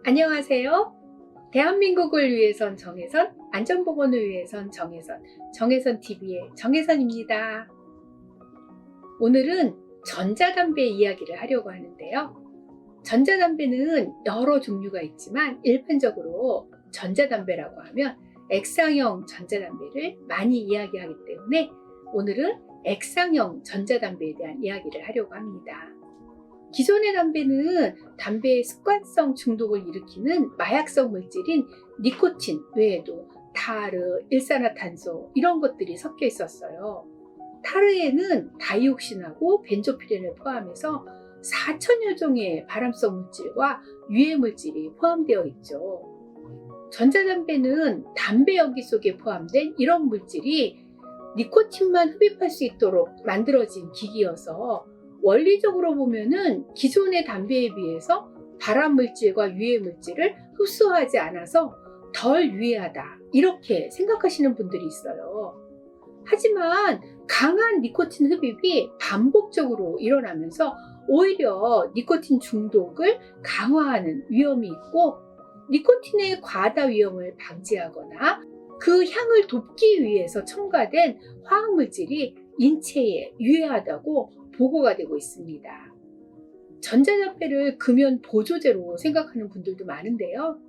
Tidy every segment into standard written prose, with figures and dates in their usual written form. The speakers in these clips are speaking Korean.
안녕하세요. 대한민국을 위해선 정혜선, 안전보건을 위해선 정혜선, 정혜선TV의 정혜선입니다. 오늘은 전자담배 이야기를 하려고 하는데요. 전자담배는 여러 종류가 있지만 일반적으로 전자담배라고 하면 액상형 전자담배를 많이 이야기하기 때문에 오늘은 액상형 전자담배에 대한 이야기를 하려고 합니다. 기존의 담배는 담배의 습관성 중독을 일으키는 마약성 물질인 니코틴 외에도 타르, 일산화탄소 이런 것들이 섞여 있었어요. 타르에는 다이옥신하고 벤조피렌을 포함해서 4,000여 종의 발암성 물질과 유해 물질이 포함되어 있죠. 전자담배는 담배 연기 속에 포함된 이런 물질이 니코틴만 흡입할 수 있도록 만들어진 기기여서 원리적으로 보면은 기존의 담배에 비해서 발암 물질과 유해 물질을 흡수하지 않아서 덜 유해하다 이렇게 생각하시는 분들이 있어요. 하지만 강한 니코틴 흡입이 반복적으로 일어나면서 오히려 니코틴 중독을 강화하는 위험이 있고 니코틴의 과다 위험을 방지하거나 그 향을 돕기 위해서 첨가된 화학물질이 인체에 유해하다고 보고가 되고 있습니다. 전자담배를 금연 보조제로 생각하는 분들도 많은데요.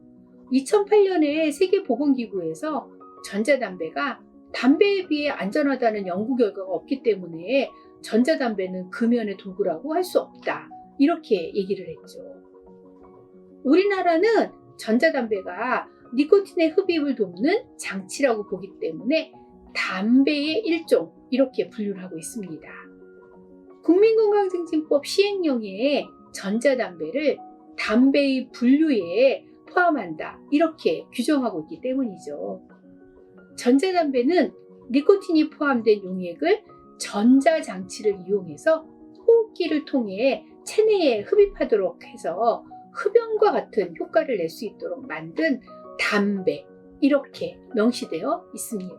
2008년에 세계보건기구에서 전자담배가 담배에 비해 안전하다는 연구 결과가 없기 때문에 전자담배는 금연의 도구라고 할 수 없다. 이렇게 얘기를 했죠. 우리나라는 전자담배가 니코틴의 흡입을 돕는 장치라고 보기 때문에 담배의 일종 이렇게 분류를 하고 있습니다. 국민건강증진법 시행령에 전자담배를 담배의 분류에 포함한다 이렇게 규정하고 있기 때문이죠. 전자담배는 니코틴이 포함된 용액을 전자장치를 이용해서 호흡기를 통해 체내에 흡입하도록 해서 흡연과 같은 효과를 낼 수 있도록 만든 담배 이렇게 명시되어 있습니다.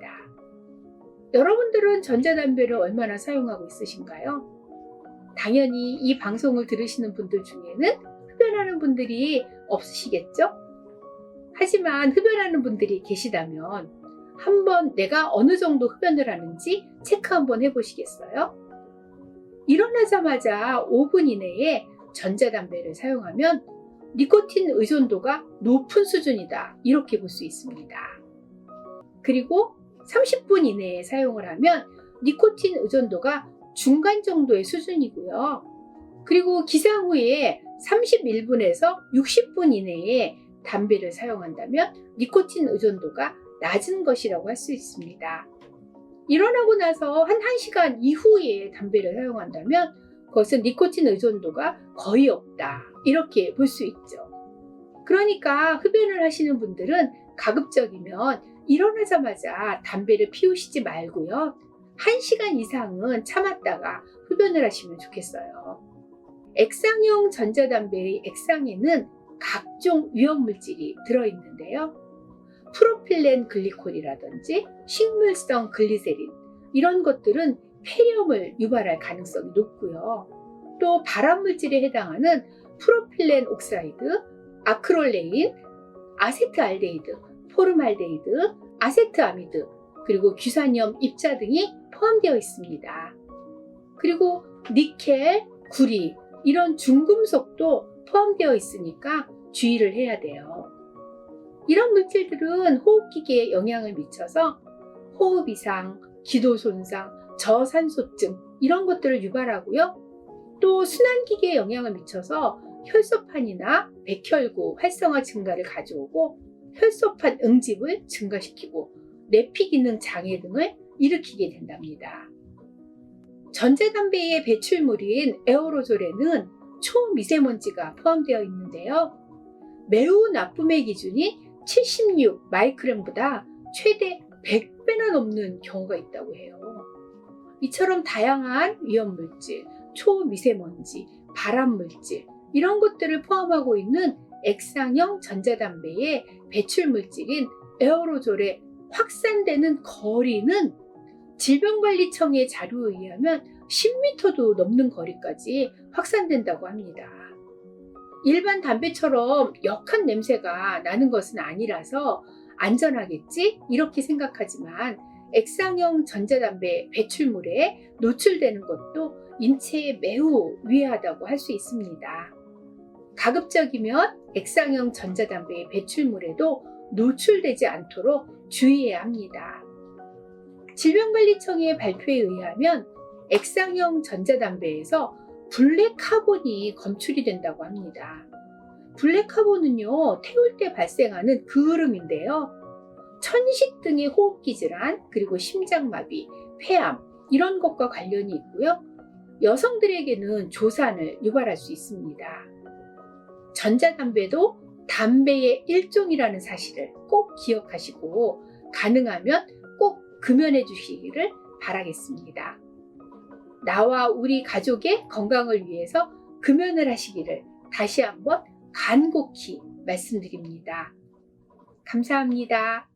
여러분들은 전자담배를 얼마나 사용하고 있으신가요? 당연히 이 방송을 들으시는 분들 중에는 흡연하는 분들이 없으시겠죠? 하지만 흡연하는 분들이 계시다면 한번 내가 어느 정도 흡연을 하는지 체크 한번 해보시겠어요? 일어나자마자 5분 이내에 전자담배를 사용하면 니코틴 의존도가 높은 수준이다 이렇게 볼 수 있습니다. 그리고 30분 이내에 사용을 하면 니코틴 의존도가 중간 정도의 수준이고요. 그리고 기상 후에 31분에서 60분 이내에 담배를 사용한다면 니코틴 의존도가 낮은 것이라고 할 수 있습니다. 일어나고 나서 한 1시간 이후에 담배를 사용한다면 그것은 니코틴 의존도가 거의 없다 이렇게 볼 수 있죠. 그러니까 흡연을 하시는 분들은 가급적이면 일어나자마자 담배를 피우시지 말고요. 1시간 이상은 참았다가 흡연을 하시면 좋겠어요. 액상형 전자담배의 액상에는 각종 위험물질이 들어있는데요. 프로필렌 글리콜이라든지 식물성 글리세린 이런 것들은 폐렴을 유발할 가능성이 높고요. 또 발암물질에 해당하는 프로필렌 옥사이드, 아크롤레인, 아세트알데히드, 포름알데히드, 아세트아미드 그리고 규산염 입자 등이 포함되어 있습니다. 그리고 니켈, 구리 이런 중금속도 포함되어 있으니까 주의를 해야 돼요. 이런 물질들은 호흡기계에 영향을 미쳐서 호흡 이상, 기도 손상, 저산소증 이런 것들을 유발하고요. 또 순환기계에 영향을 미쳐서 혈소판이나 백혈구 활성화 증가를 가져오고 혈소판 응집을 증가시키고 내피 기능 장애 등을 일으키게 된답니다. 전자담배의 배출물인 에어로졸에는 초미세먼지가 포함되어 있는데요. 매우 나쁨의 기준이 76 마이크론보다 최대 100배나 넘는 경우가 있다고 해요. 이처럼 다양한 위험물질, 초미세먼지, 발암물질 이런 것들을 포함하고 있는 액상형 전자담배의 배출물질인 에어로졸의 확산되는 거리는 질병관리청의 자료에 의하면 10m도 넘는 거리까지 확산된다고 합니다. 일반 담배처럼 역한 냄새가 나는 것은 아니라서 안전하겠지? 이렇게 생각하지만 액상형 전자담배 배출물에 노출되는 것도 인체에 매우 위해하다고 할 수 있습니다. 가급적이면 액상형 전자담배의 배출물에도 노출되지 않도록 주의해야 합니다. 질병관리청의 발표에 의하면 액상형 전자담배에서 블랙카본이 검출이 된다고 합니다. 블랙카본은요, 태울 때 발생하는 그을음인데요. 천식 등의 호흡기 질환, 그리고 심장마비, 폐암 이런 것과 관련이 있고요. 여성들에게는 조산을 유발할 수 있습니다. 전자담배도 담배의 일종이라는 사실을 꼭 기억하시고 가능하면 꼭 금연해 주시기를 바라겠습니다. 나와 우리 가족의 건강을 위해서 금연을 하시기를 다시 한번 간곡히 말씀드립니다. 감사합니다.